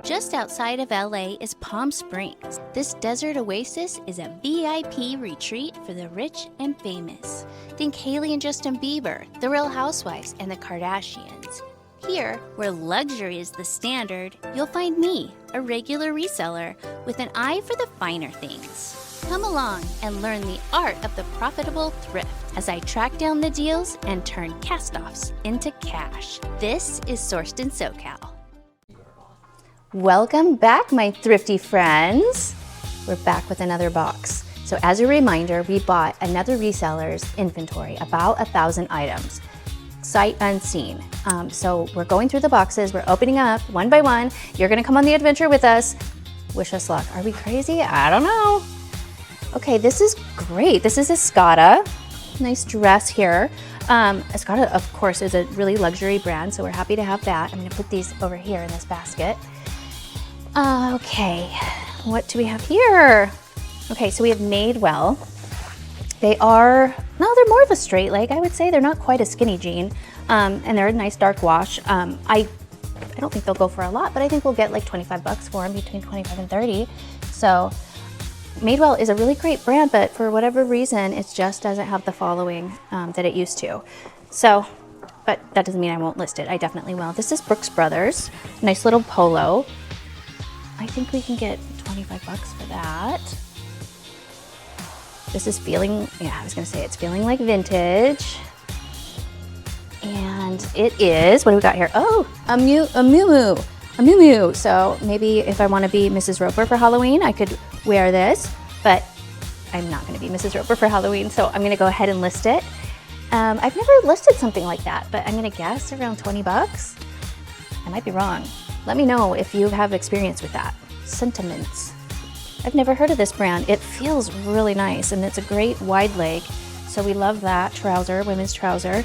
Just outside of LA is Palm Springs. This desert oasis is a VIP retreat for the rich and famous. Think Hailey and Justin Bieber, The Real Housewives, and the Kardashians. Here, where luxury is the standard, you'll find me, a regular reseller, with an eye for the finer things. Come along and learn the art of the profitable thrift as I track down the deals and turn cast-offs into cash. This is Sourced in SoCal. Welcome back, my thrifty friends. We're back with another box. So as a reminder, we bought another reseller's inventory, about 1,000 items, sight unseen. So we're going through the boxes, we're opening up one by one. You're gonna come on the adventure with us. Wish us luck. Are we crazy? I don't know. Okay, this is great. This is Escada. Nice dress here. Escada, of course, is a really luxury brand, so we're happy to have that. I'm gonna put these over here in this basket. Okay, what do we have here? Okay, so we have Madewell. They're more of a straight leg, I would say. They're not quite a skinny jean, and they're a nice dark wash. I don't think they'll go for a lot, but I think we'll get like 25 bucks for them, between 25 and 30. So Madewell is a really great brand, but for whatever reason, it just doesn't have the following that it used to. So, but that doesn't mean I won't list it. I definitely will. This is Brooks Brothers, nice little polo. I think we can get 25 bucks for that. This is it's feeling like vintage. And it is, what do we got here? Oh, a Miu Miu. So maybe if I want to be Mrs. Roper for Halloween, I could wear this, but I'm not going to be Mrs. Roper for Halloween, so I'm going to go ahead and list it. I've never listed something like that, but I'm going to guess around 20 bucks. I might be wrong. Let me know if you have experience with that. Sentiments. I've never heard of this brand. It feels really nice, and it's a great wide leg, so we love that trouser, women's trouser.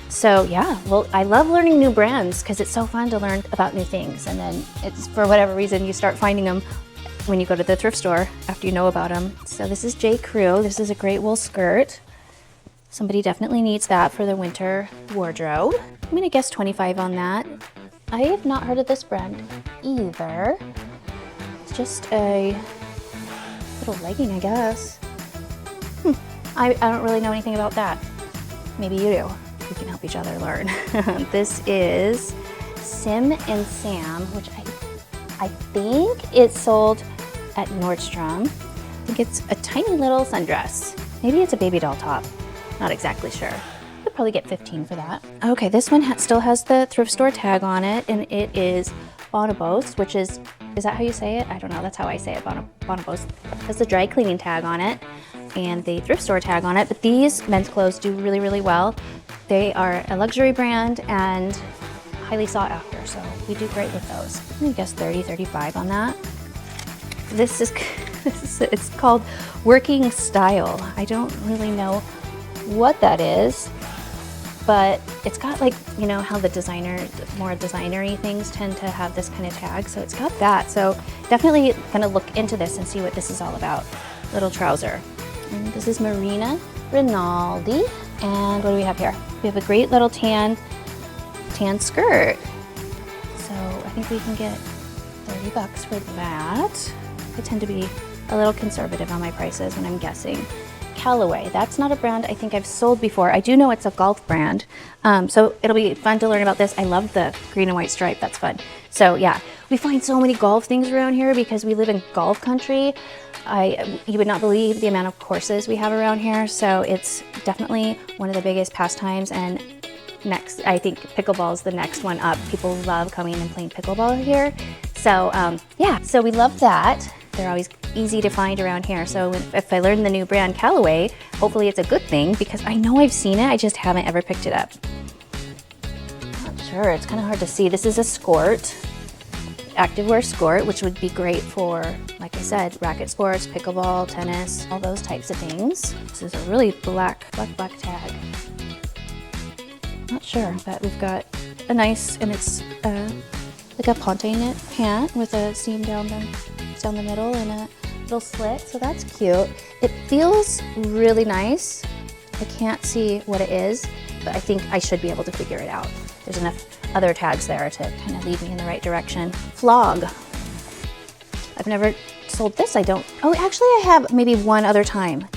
So yeah, well, I love learning new brands because it's so fun to learn about new things, and then it's, for whatever reason, you start finding them when you go to the thrift store after you know about them. So this is J. Crew. This is a great wool skirt. Somebody definitely needs that for the winter wardrobe. I'm gonna guess 25 on that. I have not heard of this brand either. It's just a little legging, I guess. I don't really know anything about that. Maybe you do. We can help each other learn. This is Sim and Sam, which I think it's sold at Nordstrom. I think it's a tiny little sundress. Maybe it's a baby doll top. Not exactly sure. Could probably get 15 for that. Okay, this one still has the thrift store tag on it, and it is Bonobos, which is that how you say it? I don't know, that's how I say it, Bonobos. It has the dry cleaning tag on it and the thrift store tag on it, but these men's clothes do really, really well. They are a luxury brand and highly sought after, so we do great with those. I'm gonna guess 30, 35 on that. It's called Working Style. I don't really know what that is, but it's got, like, you know how the more designer-y things tend to have this kind of tag, so it's got that. So definitely gonna look into this and see what this is all about. Little trouser. And this is Marina Rinaldi. And what do we have here? We have a great little tan skirt. So I think we can get 30 bucks for that. I tend to be a little conservative on my prices when I'm guessing. Callaway, that's not a brand I think I've sold before. I do know it's a golf brand, so it'll be fun to learn about this. I love the green and white stripe, that's fun. So yeah, we find so many golf things around here because we live in golf country. You would not believe the amount of courses we have around here, so it's definitely one of the biggest pastimes. And next, I think pickleball is the next one up. People love coming and playing pickleball here. So yeah, so we love that. They're always easy to find around here. So if I learn the new brand Callaway, hopefully it's a good thing because I know I've seen it, I just haven't ever picked it up. Not sure, it's kind of hard to see. This is a skirt, activewear skirt, which would be great for, like I said, racket sports, pickleball, tennis, all those types of things. This is a really black tag. Not sure, but we've got a nice, and it's like a ponte knit pant with a seam down the middle and a little slit, so that's cute. It feels really nice. I can't see what it is, but I think I should be able to figure it out. There's enough other tags there to kind of lead me in the right direction. Flog. I've never sold this, I don't. Oh, actually I have maybe one other time.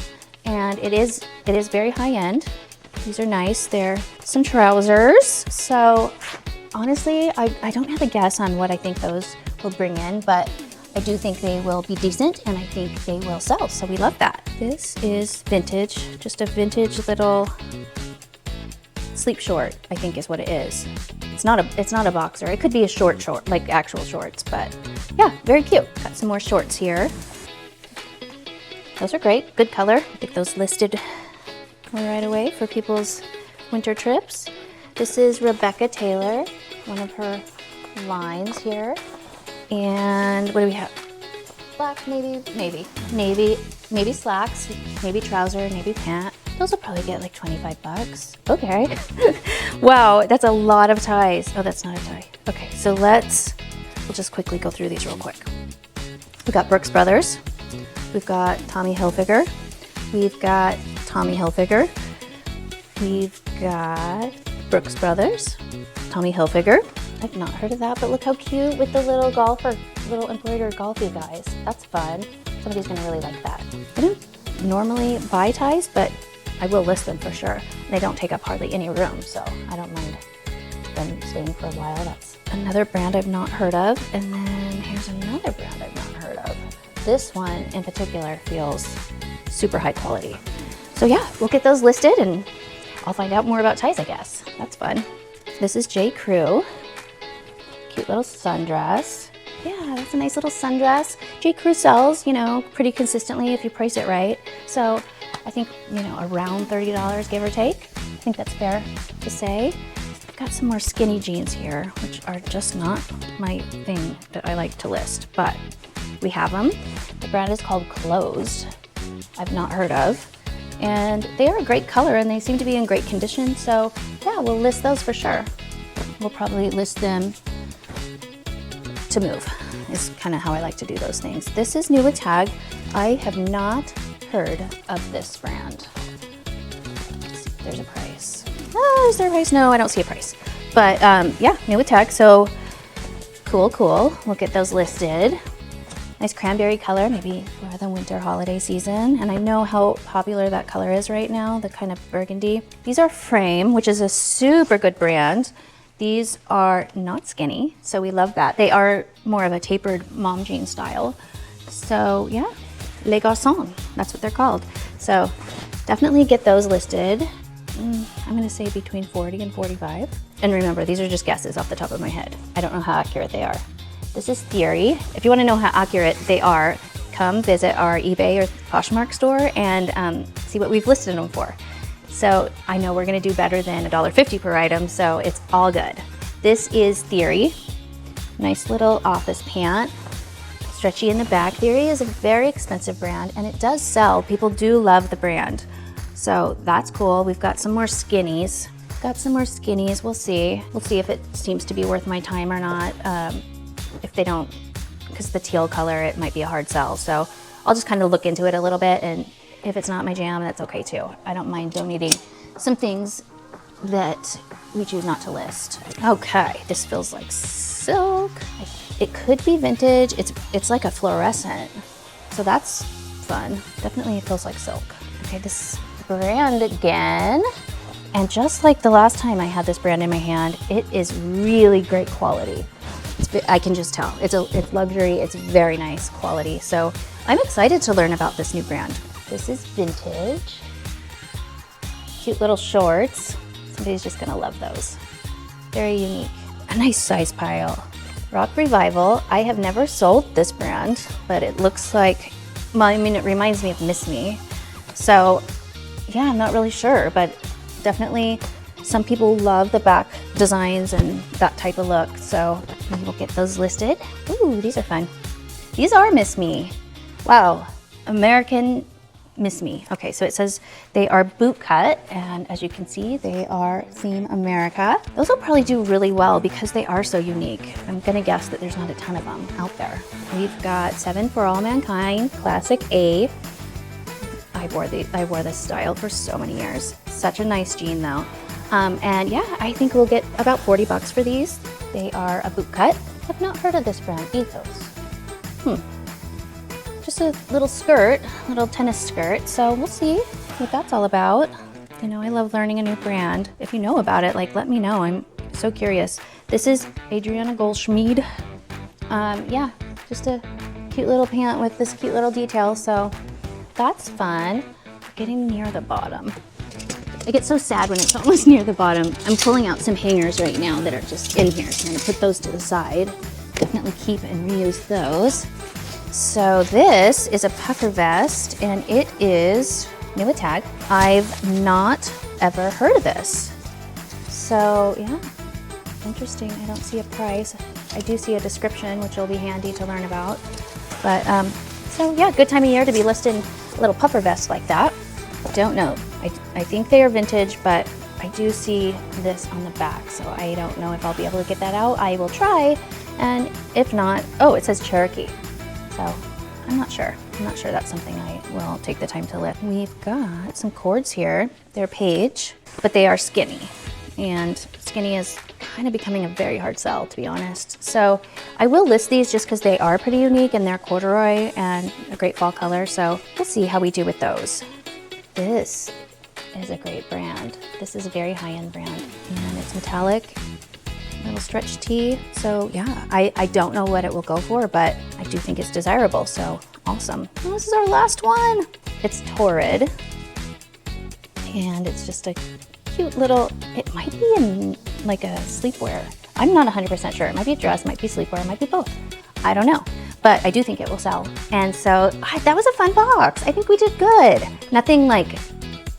And it is very high end. These are nice. They're some trousers. So honestly, I don't have a guess on what I think those will bring in, but I do think they will be decent and I think they will sell. So we love that. This is vintage, just a vintage little sleep short, I think is what it is. It's not a boxer. It could be a short, like actual shorts, but yeah, very cute. Got some more shorts here. Those are great, good color. Get those listed right away for people's winter trips. This is Rebecca Taylor, one of her lines here. And what do we have? Black, maybe slacks, maybe trouser, maybe pant. Those will probably get like 25 bucks. Okay. Wow, that's a lot of ties. Oh, that's not a tie. Okay, so we'll just quickly go through these real quick. We've got Brooks Brothers. We've got Tommy Hilfiger. We've got Tommy Hilfiger. We've got Brooks Brothers, Tommy Hilfiger. I've not heard of that, but look how cute with the little embroidered golfy guys. That's fun. Somebody's gonna really like that. I don't normally buy ties, but I will list them for sure. They don't take up hardly any room, so I don't mind them staying for a while. That's another brand I've not heard of. And then here's another brand I've not heard of. This one in particular feels super high quality. So yeah, we'll get those listed and I'll find out more about ties, I guess. That's fun. This is J. Crew. Cute little sundress. Yeah, that's a nice little sundress. J. Crew sells, you know, pretty consistently if you price it right. So I think, you know, around $30, give or take. I think that's fair to say. I've got some more skinny jeans here, which are just not my thing that I like to list, but we have them. The brand is called Closed. I've not heard of. And they are a great color and they seem to be in great condition. So yeah, we'll list those for sure. We'll probably list them to move is kind of how I like to do those things. This is new with tag. I have not heard of this brand. Let's see if there's a price. Oh, is there a price? No, I don't see a price. But yeah, new with tag. So cool. We'll get those listed. Nice cranberry color, maybe for the winter holiday season. And I know how popular that color is right now, the kind of burgundy. These are Frame, which is a super good brand. These are not skinny, so we love that. They are more of a tapered mom jean style. So yeah, Les Garçons, that's what they're called. So definitely get those listed. I'm gonna say between 40 and 45. And remember, these are just guesses off the top of my head. I don't know how accurate they are. This is Theory. If you want to know how accurate they are, come visit our eBay or Poshmark store and see what we've listed them for. So I know we're going to do better than $1.50 per item, so it's all good. This is Theory. Nice little office pant. Stretchy in the back. Theory is a very expensive brand and it does sell. People do love the brand. So that's cool. We've got some more skinnies. We'll see. We'll see if it seems to be worth my time or not. If they don't, because the teal color, it might be a hard sell. So I'll just kind of look into it a little bit, and if it's not my jam, that's okay too. I don't mind donating some things that we choose not to list. Okay, this feels like silk. It could be vintage. It's like a fluorescent, so that's fun. Definitely it feels like silk. Okay, this brand again. And just like the last time I had this brand in my hand, it is really great quality. I can just tell. It's luxury, it's very nice quality. So I'm excited to learn about this new brand. This is vintage. Cute little shorts. Somebody's just gonna love those. Very unique. A nice size pile. Rock Revival. I have never sold this brand, but it looks like, well, I mean, it reminds me of Miss Me. So yeah, I'm not really sure, but definitely some people love the back designs and that type of look, so we'll get those listed. Ooh, these are fun. These are Miss Me. Wow, American Miss Me. Okay, so it says they are boot cut, and as you can see, they are Theme America. Those will probably do really well because they are so unique. I'm gonna guess that there's not a ton of them out there. We've got 7 for All Mankind, Classic A. I wore this style for so many years. Such a nice jean though. And yeah, I think we'll get about 40 bucks for these. They are a boot cut. I've not heard of this brand, Ethos. just a little skirt, little tennis skirt. So we'll see what that's all about. You know, I love learning a new brand. If you know about it, like, let me know. I'm so curious. This is Adriana Goldschmied. Yeah, just a cute little pant with this cute little detail. So that's fun. Getting near the bottom. I get so sad when it's almost near the bottom. I'm pulling out some hangers right now that are just in here. So I'm gonna put those to the side. Definitely keep and reuse those. So this is a puffer vest and it is new with tag. I've not ever heard of this. So yeah, interesting. I don't see a price. I do see a description, which will be handy to learn about. But so yeah, good time of year to be listing a little puffer vest like that. Don't know. I think they are vintage, but I do see this on the back, so I don't know if I'll be able to get that out. I will try, and if not, oh, it says Cherokee. So I'm not sure. I'm not sure that's something I will take the time to lift. We've got some cords here. They're Paige, but they are skinny. And skinny is kind of becoming a very hard sell, to be honest. So I will list these just because they are pretty unique and they're corduroy and a great fall color. So we'll see how we do with those. This is a great brand. This is a very high-end brand and it's metallic, little stretch tee. So yeah, I don't know what it will go for, but I do think it's desirable. So awesome. Well, this is our last one. It's Torrid and it's just a cute little, it might be in like a sleepwear. I'm not 100% sure. It might be a dress, might be sleepwear, might be both. I don't know, but I do think it will sell. And so that was a fun box. I think we did good. Nothing like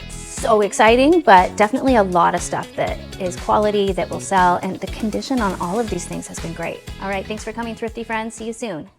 so exciting, but definitely a lot of stuff that is quality that will sell. And the condition on all of these things has been great. All right, thanks for coming, thrifty friends. See you soon.